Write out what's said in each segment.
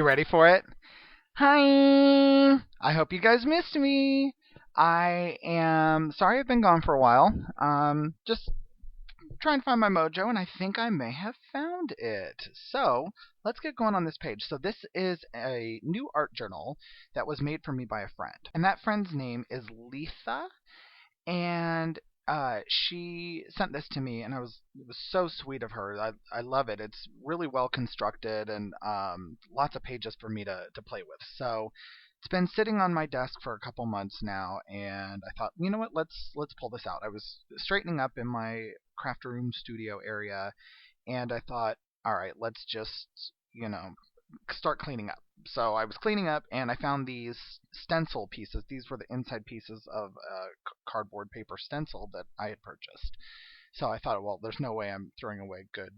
You ready for it? Hi! I hope you guys missed me. I am sorry I've been gone for a while. Just trying to find my mojo, and I think I may have found it. So let's get going on this page. So this is a new art journal that was made for me by a friend, and that friend's name is Letha, and she sent this to me, and it was so sweet of her. I love it. It's really well constructed and lots of pages for me to play with. So it's been sitting on my desk for a couple months now, and I thought, you know what, let's pull this out. I was straightening up in my craft room studio area, and I thought, all right, let's just start cleaning up. So I was cleaning up and I found these stencil pieces. These were the inside pieces of a cardboard paper stencil that I had purchased. So I thought, well, there's no way I'm throwing away good,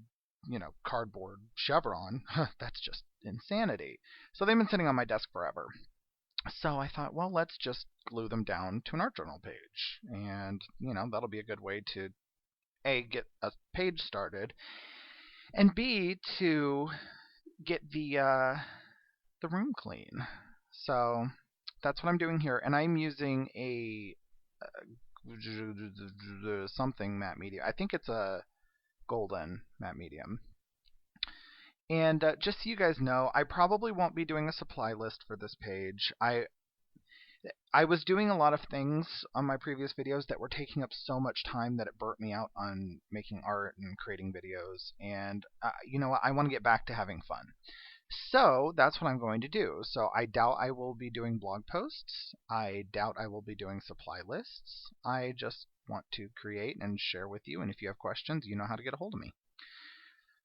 cardboard chevron. That's just insanity. So they've been sitting on my desk forever. So I thought, well, let's just glue them down to an art journal page. And, that'll be a good way to A, get a page started, and B, to get the room clean. So that's what I'm doing here, and I'm using a something matte medium. I think it's a golden matte medium. And just so you guys know, I probably won't be doing a supply list for this page. I was doing a lot of things on my previous videos that were taking up so much time that it burnt me out on making art and creating videos. And you know what? I want to get back to having fun. So that's what I'm going to do. So I doubt I will be doing blog posts. I doubt I will be doing supply lists. I just want to create and share with you. And if you have questions, you know how to get a hold of me.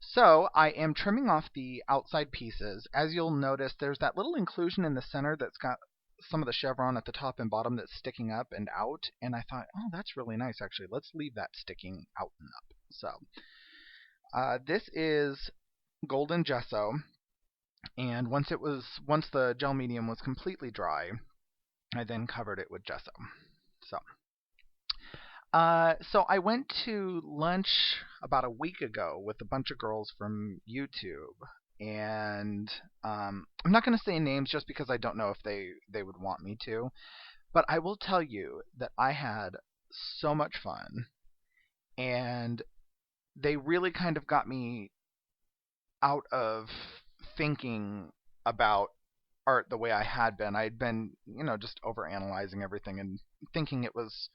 So I am trimming off the outside pieces. As you'll notice, there's that little inclusion in the center that's got some of the chevron at the top and bottom that's sticking up and out. And I thought, oh, that's really nice, actually. Let's leave that sticking out and up. So this is golden gesso. And once the gel medium was completely dry, I then covered it with gesso. So I went to lunch about a week ago with a bunch of girls from YouTube, and I'm not going to say names just because I don't know if they would want me to, but I will tell you that I had so much fun, and they really kind of got me out of thinking about art the way I had been. I'd been, just overanalyzing everything and thinking it was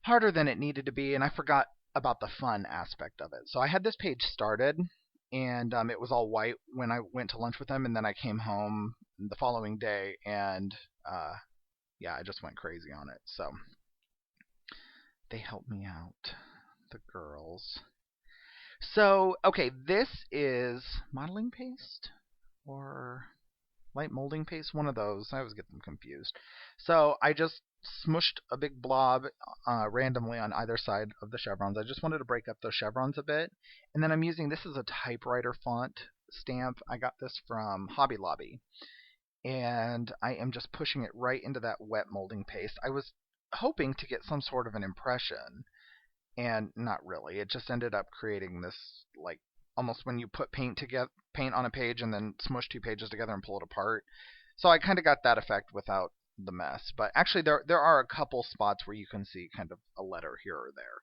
harder than it needed to be, and I forgot about the fun aspect of it. So I had this page started, and it was all white when I went to lunch with them, and then I came home the following day, and yeah, I just went crazy on it. So they helped me out, the girls. So, okay, this is modeling paste or light molding paste, one of those. I always get them confused. So I just smushed a big blob randomly on either side of the chevrons. I just wanted to break up those chevrons a bit. And then I'm using, this is a typewriter font stamp. I got this from Hobby Lobby. And I am just pushing it right into that wet molding paste. I was hoping to get some sort of an impression, and not really. It just ended up creating this, like, almost when you put paint on a page and then smush two pages together and pull it apart. So I kind of got that effect without the mess. But actually there are a couple spots where you can see kind of a letter here or there.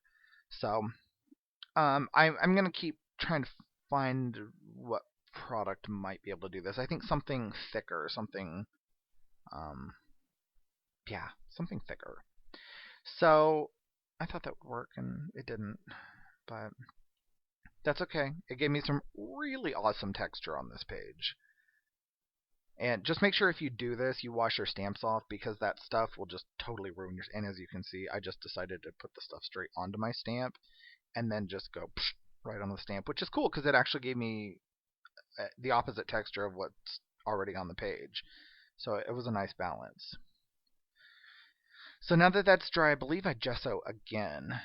So I'm going to keep trying to find what product might be able to do this. I think something thicker, something something thicker. So I thought that would work, and it didn't, but that's okay. It gave me some really awesome texture on this page. And just make sure if you do this, you wash your stamps off, because that stuff will just totally ruin your... And as you can see, I just decided to put the stuff straight onto my stamp, and then just go right on the stamp, which is cool, because it actually gave me the opposite texture of what's already on the page. So it was a nice balance. So now that that's dry, I believe I gesso again.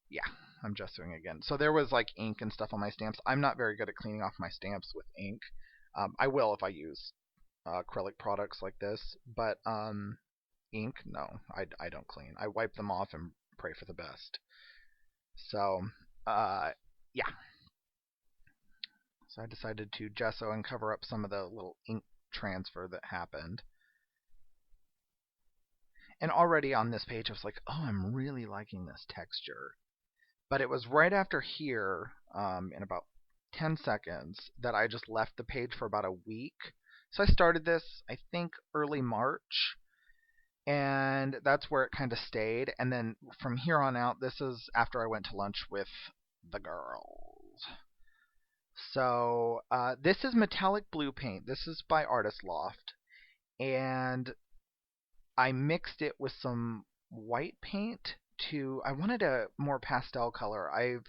Yeah, I'm gessoing again. So there was like ink and stuff on my stamps. I'm not very good at cleaning off my stamps with ink. I will if I use acrylic products like this, but ink, no, I don't clean. I wipe them off and pray for the best. So, yeah. So I decided to gesso and cover up some of the little ink transfer that happened. And already on this page, I was like, oh, I'm really liking this texture. But it was right after here, in about 10 seconds, that I just left the page for about a week. So I started this, I think, early March, and that's where it kind of stayed. And then from here on out, this is after I went to lunch with the girls. So this is metallic blue paint. This is by Artist Loft, and I mixed it with some white paint to. I wanted a more pastel color. I've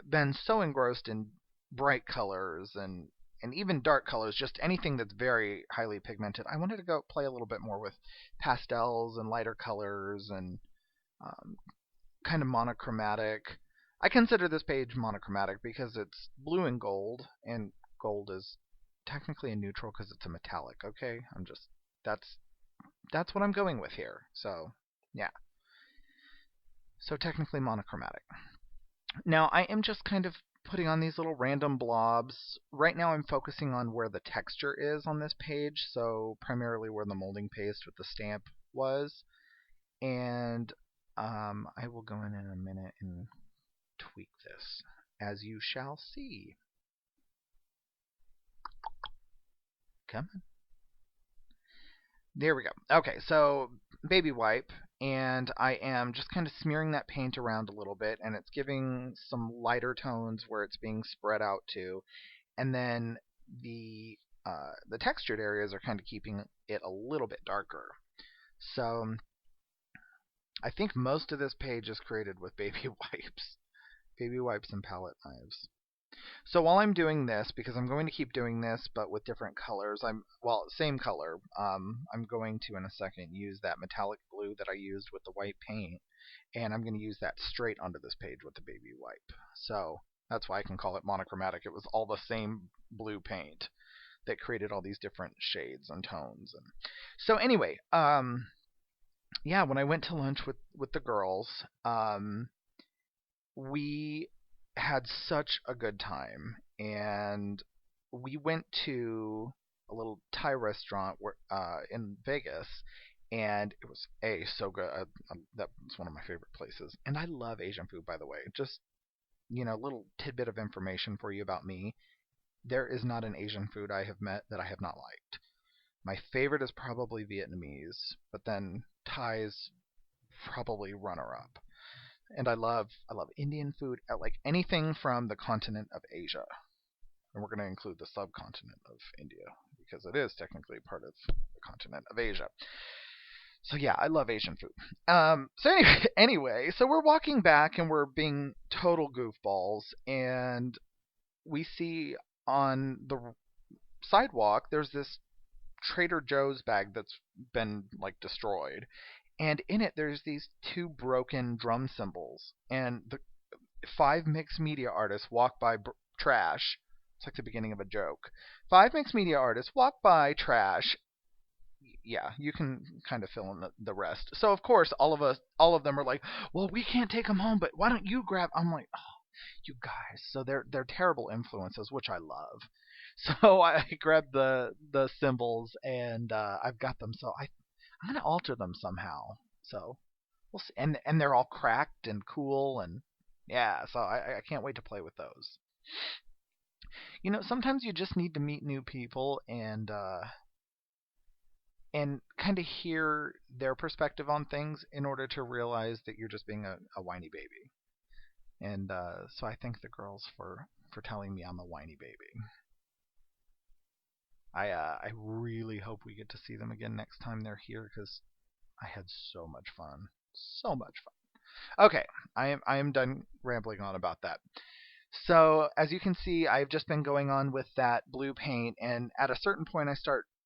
been so engrossed in bright colors and even dark colors, just anything that's very highly pigmented. I wanted to go play a little bit more with pastels and lighter colors and um, kind of monochromatic. I consider this page monochromatic because it's blue and gold is technically a neutral because it's a metallic. Okay, I'm just that's that's what I'm going with here. So yeah, so technically monochromatic. Now I am just kind of putting on these little random blobs. Right now I'm focusing on where the texture is on this page, so primarily where the molding paste with the stamp was. And I will go in a minute and tweak this, as you shall see. Come on. There we go. Okay, so baby wipe, and I am just kind of smearing that paint around a little bit, and it's giving some lighter tones where it's being spread out to, and then the textured areas are kind of keeping it a little bit darker. So I think most of this page is created with baby wipes and palette knives. So while I'm doing this, because I'm going to keep doing this, but with different colors, same color. I'm going to in a second use that metallic blue that I used with the white paint, and I'm going to use that straight onto this page with the baby wipe. So that's why I can call it monochromatic. It was all the same blue paint that created all these different shades and tones. And so anyway, yeah, when I went to lunch with the girls, we had such a good time, and we went to a little Thai restaurant in Vegas, and it was so good. That was one of my favorite places, and I love Asian food, by the way. Just little tidbit of information for you about me. There is not an Asian food I have met that I have not liked. My favorite is probably Vietnamese, but then Thai's probably runner up. And I love Indian food, like anything from the continent of Asia. And we're going to include the subcontinent of India because it is technically part of the continent of Asia. So yeah, I love Asian food. So anyway, so we're walking back and we're being total goofballs, and we see on the sidewalk there's this Trader Joe's bag that's been like destroyed, and in it there's these two broken drum cymbals, and the five mixed media artists walk by trash. It's like the beginning of a joke. Five mixed media artists walk by trash. Yeah, you can kind of fill in the rest. So of course all of them are like, well, we can't take them home, but why don't you grab? I'm like, oh, you guys. So they're terrible influences, which I love. So I grabbed the cymbals, and I've got them. So I'm gonna alter them somehow. So we'll see. And they're all cracked and cool, and yeah. So I can't wait to play with those. Sometimes you just need to meet new people and kind of hear their perspective on things in order to realize that you're just being a whiny baby. And so I thank the girls for telling me I'm a whiny baby. I really hope we get to see them again next time they're here because I had so much fun. So much fun. Okay, I am done rambling on about that. So as you can see, I've just been going on with that blue paint, and at a certain point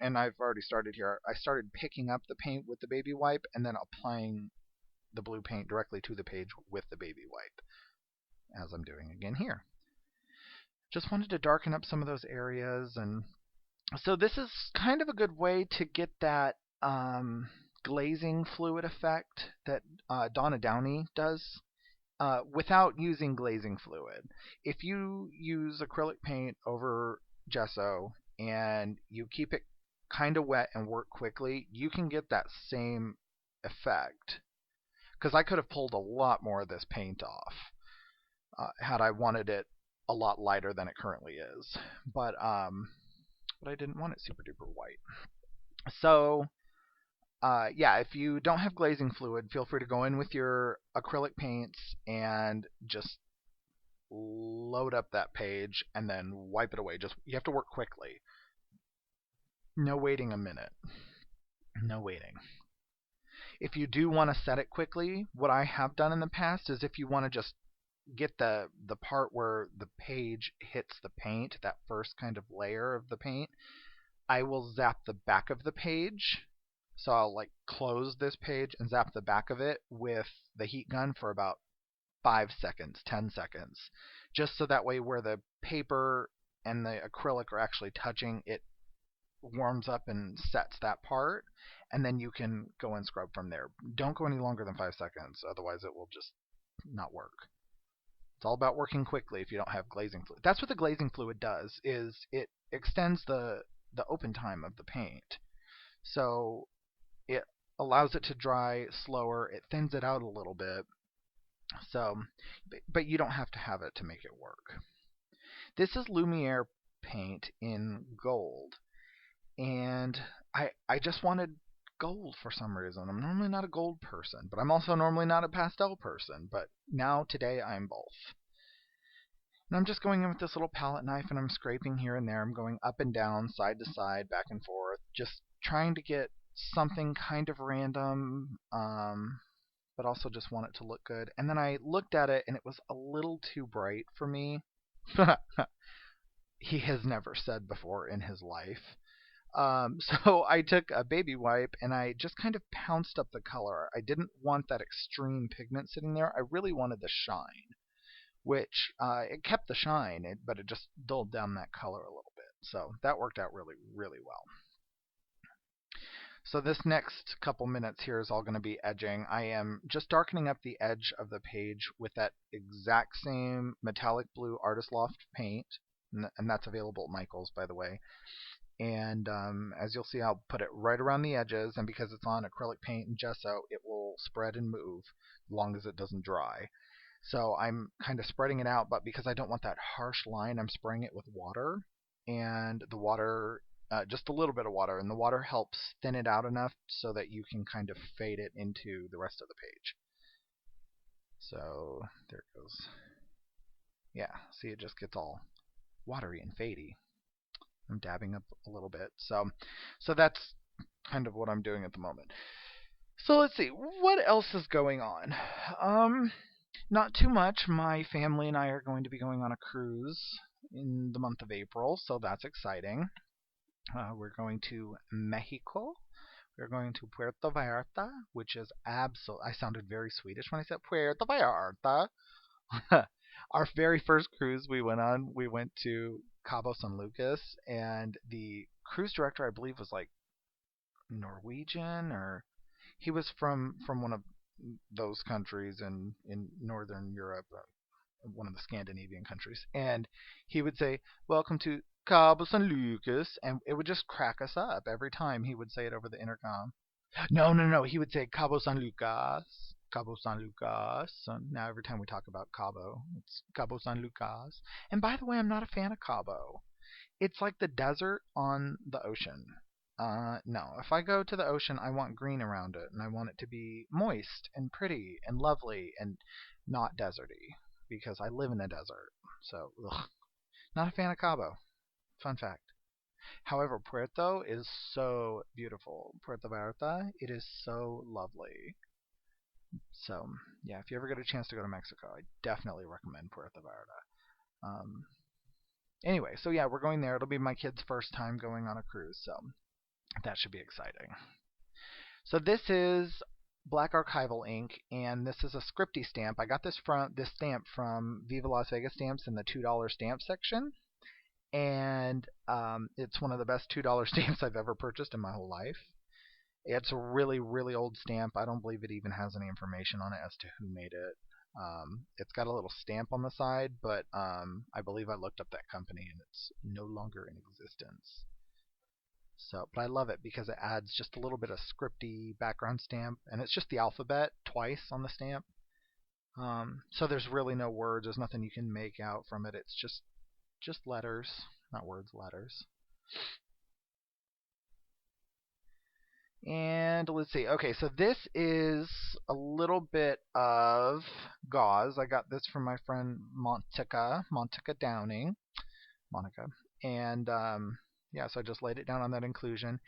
and I've already started here, I started picking up the paint with the baby wipe and then applying the blue paint directly to the page with the baby wipe, as I'm doing again here. Just wanted to darken up some of those areas, and so this is kind of a good way to get that glazing fluid effect that Donna Downey does without using glazing fluid. If you use acrylic paint over gesso and you keep it kind of wet and work quickly, you can get that same effect. Because I could have pulled a lot more of this paint off had I wanted it a lot lighter than it currently is. But I didn't want it super duper white. So yeah, if you don't have glazing fluid, feel free to go in with your acrylic paints and just load up that page and then wipe it away. Just you have to work quickly. No waiting a minute. No waiting. If you do want to set it quickly, what I have done in the past is if you want to just get the part where the page hits the paint, that first kind of layer of the paint, I will zap the back of the page. So I'll like close this page and zap the back of it with the heat gun for about 5 seconds, 10 seconds. Just so that way where the paper and the acrylic are actually touching, it warms up and sets that part. And then you can go and scrub from there. Don't go any longer than 5 seconds, otherwise it will just not work. It's all about working quickly if you don't have glazing fluid. That's what the glazing fluid does, is it extends the open time of the paint. So it allows it to dry slower. It thins it out a little bit. So, but you don't have to have it to make it work. This is Lumiere paint in gold. And I just wanted gold for some reason. I'm normally not a gold person, but I'm also normally not a pastel person. But now, today, I'm both. And I'm just going in with this little palette knife and I'm scraping here and there. I'm going up and down, side to side, back and forth, just trying to get something kind of random, but also just want it to look good. And then I looked at it and it was a little too bright for me. He has never said before in his life. So I took a baby wipe and I just kind of pounced up the color. I didn't want that extreme pigment sitting there. I really wanted the shine, which it kept the shine, but it just dulled down that color a little bit. So that worked out really, really well. So this next couple minutes here is all going to be edging. I am just darkening up the edge of the page with that exact same metallic blue Artist Loft paint, and that's available at Michael's, by the way. And as you'll see, I'll put it right around the edges, and because it's on acrylic paint and gesso, it will spread and move as long as it doesn't dry. So I'm kind of spreading it out, but because I don't want that harsh line, I'm spraying it with water, and the water, just a little bit of water, and the water helps thin it out enough so that you can kind of fade it into the rest of the page. So there it goes. Yeah, see, it just gets all watery and fadey. I'm dabbing up a little bit. So that's kind of what I'm doing at the moment. So let's see, what else is going on? Not too much. My family and I are going to be going on a cruise in the month of April, so that's exciting. We're going to Mexico. We're going to Puerto Vallarta, which is I sounded very Swedish when I said Puerto Vallarta. Our very first cruise we went on, we went to Cabo San Lucas, and the cruise director, I believe, was like Norwegian, or he was from one of those countries in Northern Europe, one of the Scandinavian countries. And he would say, "Welcome to Cabo San Lucas," and it would just crack us up every time he would say it over the intercom. No. He would say Cabo San Lucas. Cabo San Lucas. So now every time we talk about Cabo, it's Cabo San Lucas. And by the way, I'm not a fan of Cabo. It's like the desert on the ocean. No, if I go to the ocean, I want green around it, and I want it to be moist and pretty and lovely and not deserty, because I live in a desert. So, ugh, not a fan of Cabo. Fun fact. However, Puerto is so beautiful. Puerto Vallarta, it is so lovely. So, yeah, if you ever get a chance to go to Mexico, I definitely recommend Puerto Vallarta. Anyway, so yeah, we're going there. It'll be my kid's first time going on a cruise, so that should be exciting. So this is Black Archival ink, and this is a scripty stamp. I got this stamp from Viva Las Vegas stamps in the $2 stamp section, and it's one of the best $2 stamps I've ever purchased in my whole life. It's a really, really old stamp. I don't believe it even has any information on it as to who made it. It's got a little stamp on the side, but I believe I looked up that company and it's no longer in existence. So, but I love it because it adds just a little bit of scripty background stamp, and it's just the alphabet twice on the stamp. So there's really no words. There's nothing you can make out from it. It's just letters, not words, letters. And let's see. Okay, so this is a little bit of gauze. I got this from my friend Monica Downing, Monica, and yeah, so I just laid it down on that inclusion,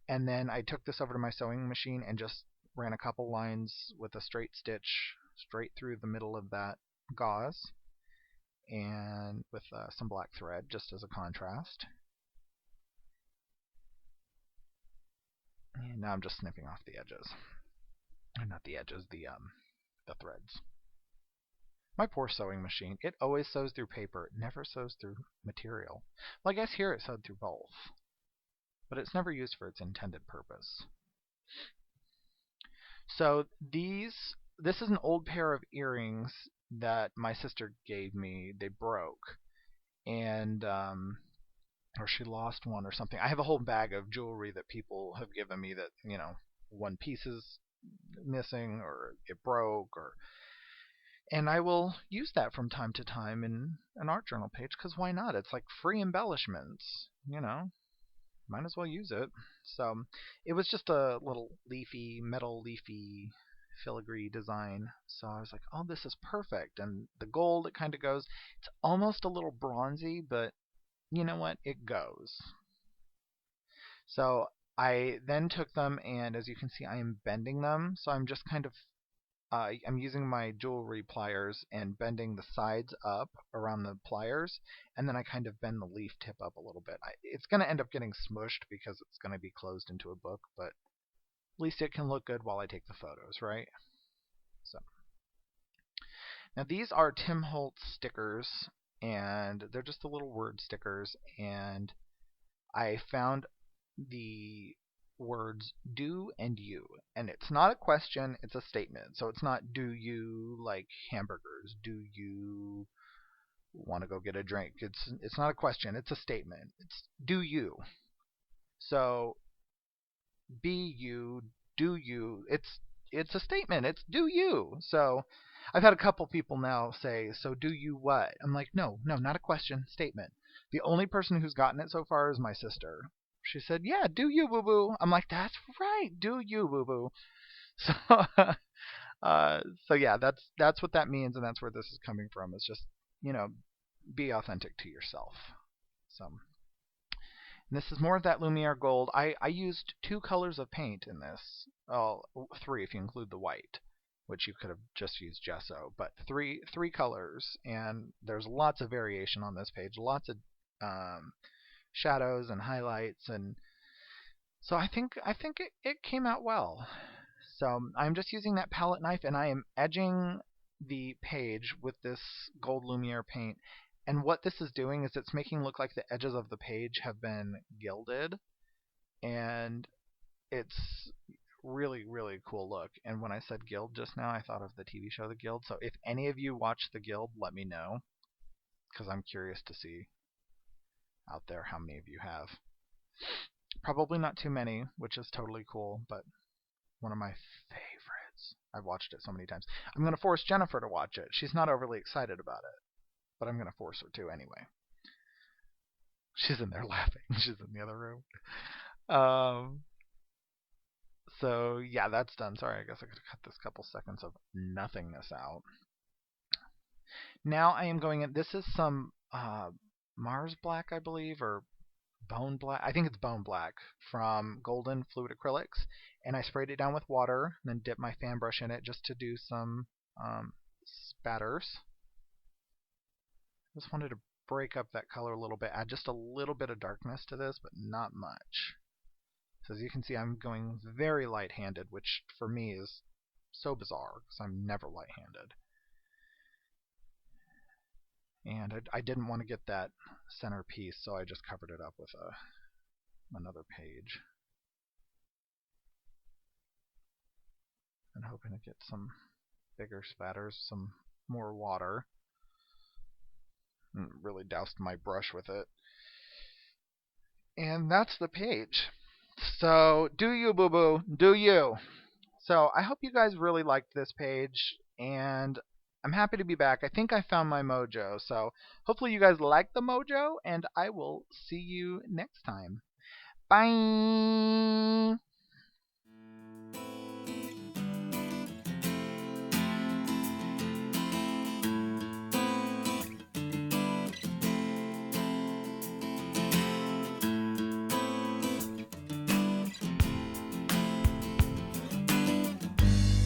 and then I took this over to my sewing machine and just ran a couple lines with a straight stitch straight through the middle of that gauze, and with some black thread just as a contrast. And now I'm just snipping off the edges. Not the edges, the threads. My poor sewing machine. It always sews through paper. It never sews through material. Well, I guess here it sewed through both. But it's never used for its intended purpose. So this is an old pair of earrings that my sister gave me. They broke. And or she lost one or something. I have a whole bag of jewelry that people have given me that, one piece is missing or it broke, and I will use that from time to time in an art journal page because why not? It's like free embellishments, might as well use it. So it was just a little metal leafy filigree design. So I was like, oh, this is perfect. And the gold, it kind of goes. It's almost a little bronzy, but you know what? It goes. So I then took them, and as you can see, I am bending them. So I'm just kind of I'm using my jewelry pliers and bending the sides up around the pliers, and then I kind of bend the leaf tip up a little bit. It's going to end up getting smushed because it's going to be closed into a book, but at least it can look good while I take the photos, right? So now these are Tim Holtz stickers, and they're just the little word stickers, and I found the words do and you, and it's not a question, it's a statement. So it's not do you like hamburgers, do you want to go get a drink. It's not a question, it's a statement. It's do you. So be you, do you. It's a statement. It's do you. So I've had a couple people now say, so do you what? I'm like, no, not a question, statement. The only person who's gotten it so far is my sister. She said, yeah, do you, boo boo. I'm like, that's right, do you, boo boo. So, so yeah, that's what that means, and that's where this is coming from. It's just, be authentic to yourself. So, and this is more of that Lumiere gold. I used 2 colors of paint in this. Oh, 3 if you include the white, which you could have just used gesso, but three colors, and there's lots of variation on this page, lots of shadows and highlights, and so I think it came out well. So I'm just using that palette knife, and I am edging the page with this gold Lumiere paint. And what this is doing is it's making it look like the edges of the page have been gilded, and it's really, really cool look. And when I said Guild just now, I thought of the TV show The Guild. So if any of you watch The Guild, let me know, because I'm curious to see out there how many of you have. Probably not too many, which is totally cool, but one of my favorites. I've watched it so many times. I'm going to force Jennifer to watch it. She's not overly excited about it, but I'm going to force her to anyway. She's in there laughing. She's in the other room. So yeah, that's done. Sorry, I guess I could cut this couple seconds of nothingness out. Now I am going in. This is some Mars Black, I believe, or Bone Black. I think it's Bone Black from Golden Fluid Acrylics, and I sprayed it down with water, and then dipped my fan brush in it just to do some spatters. Just wanted to break up that color a little bit, add just a little bit of darkness to this, but not much. So as you can see, I'm going very light-handed, which for me is so bizarre because I'm never light-handed. And I didn't want to get that center piece, so I just covered it up with another page. And hoping to get some bigger spatters, some more water. Really doused my brush with it. And that's the page. So, do you, boo boo? Do you? So, I hope you guys really liked this page, and I'm happy to be back. I think I found my mojo. So, hopefully, you guys like the mojo, and I will see you next time. Bye!